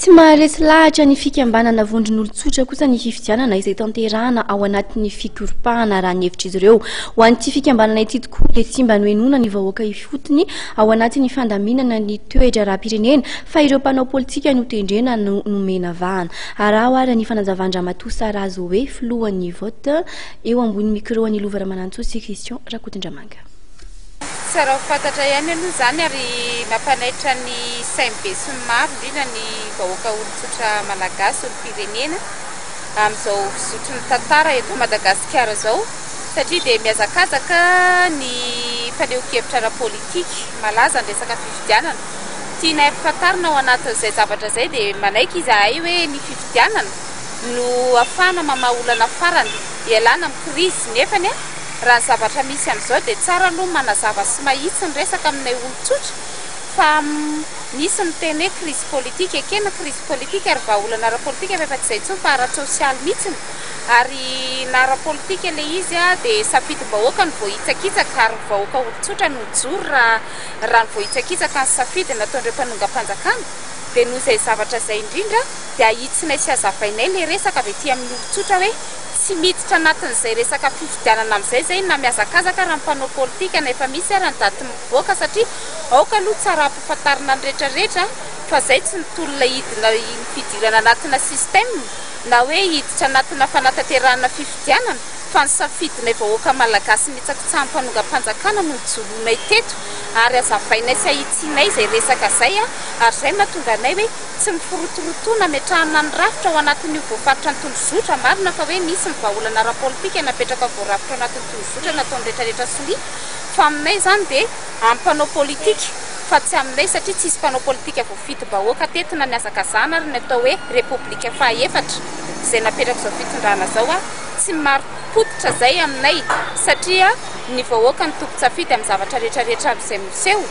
Tsy maharesy lahatra ny fikambanana vondron'olon-tsotra kosa ny fifidianana izay tanterahana ao anatin'ny fikoropahana raha ny hevitra izy ireo. Ho an'ity fikambanana ity tokoa dia tsy mba noenona ny vahoaka ifotony ao anatin'ny fandaminana ny toetra raha-pirenena fa ireo mpanao politika no tendrena nomena vahana. Araho ary ny fanazavandramatoa razo hoe filohan'ny vote eo ambony micro ny Lova Ramanantsoa Christian Rakotondramanga. Tsara fantatra ihany aloha zany ary mampanaitra ny saimbe sy ny maro indrindra ny vahoaka olon-tsotra malagasy olo-pirenena amin'izao fizotry ny tantara eto Madagasikara zao satria dia miazakazaka ny faneho-kevitra ara-politika malaza ny resaka fifidianana. Tiana ampifantarina ao anatin'izay zavatra izay dia manaiky izahay hoe ny fifidianana no ahafahana mamaha-olana farany ialana amin'ny krizy nefany raha ny zavatra misy amin'izao dia tsara aloha manazava sy mahitsy ny resaka aminay olon-tsotra fa nisy miteny hoe krizy politika ekena krizy politika ary vahaolana ara-politika efa tsy izay intsony fa ara-tsosialy mihitsiny ary na ara-politika ilay izy dia safidy-bahoaka ny voahitsakitsaka ary ny vahoaka olon-tsotra no joro raha ny voahitsakitsaka ny safidy nataon'ireo mpanonga-panjakana dia noho izay zavatra izay indrindra dia ahitsinay sy hazavainay ilay resaka avy ety amin'ny olon-tsotra hoe tsy miditra anatin'izay resaka fifidianana amin'izay zay na miazakazaka raha mpanao politika na efa misy ary ny daty mivoaka satria aoka aloha tsara ampafantarina ny rehetrarehetra fa zay tsy nitolona hidina ny fidirana anatina sistema na hoe hiditra anatina fanatanterahana fifidianana fa ny safidinay vahoaka malagasy mitsakitsaha mpanonga-panjakana no nijoroanay teto ary azavainay sy ahitsinay izay resaka zay ary zay mahatonga anay hoe tsy mifirotorotoana metrahana ny rafitra ao anatin'io voafaritra ny tondrozotra marina fa hoe misy ny vahaolana ara-politika napetraka voarafitra ao anatin'ny tondrozotra nataon'ny rehetrarehetra solia fa aminay zany dia ampanao politika fa tsy aminay satria tsisy mpanao politika voafidy-bahoaka tetina niazakazana ary ny atao hoe repoblika fahaefatra izay napetraka izao fitondrana zao tsy maro potitra zay aminay satria ny vahoaka ny tompo-tsafidy amin'ny zavatra rehetrarehetra izay miseho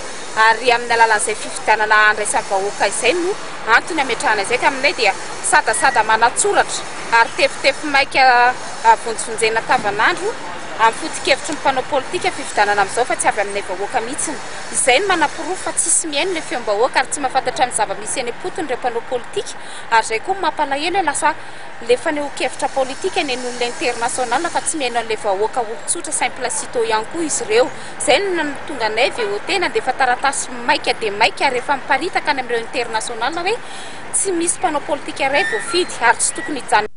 ary amin'ny alalan'izay fifidianana andraisan'ny vahoaka izay no antony ametrahana izay ka aminay dia sadasada manatsoratra ary tefitefy maika vonjivonjena tavanandro amin'ny foto-kevitry ny mpanao politika fifidianana amin'izao fa tsy avy aminay vahoaka mihitsiny izay ny manam-pirofo fa tsisy mihaino ilay feom-bahoaka ary tsy mahafantatra amin'ny zava-misy eny am-potony ireo mpanao politika ary izay koa mampalahelo hoe lasa le faneho-kevitra politika eny olona internasionala fa tsy mihaino an'ilay vahoaka olon-tsotra simple citoyen koa izy ireo izay no tonga anay VOT nandefa taratasy maika dia maika ary efa miparitaka any amin'ireo internasionala hoe tsy misy mpanao politika iray voafidy ary tsy tokony hijanona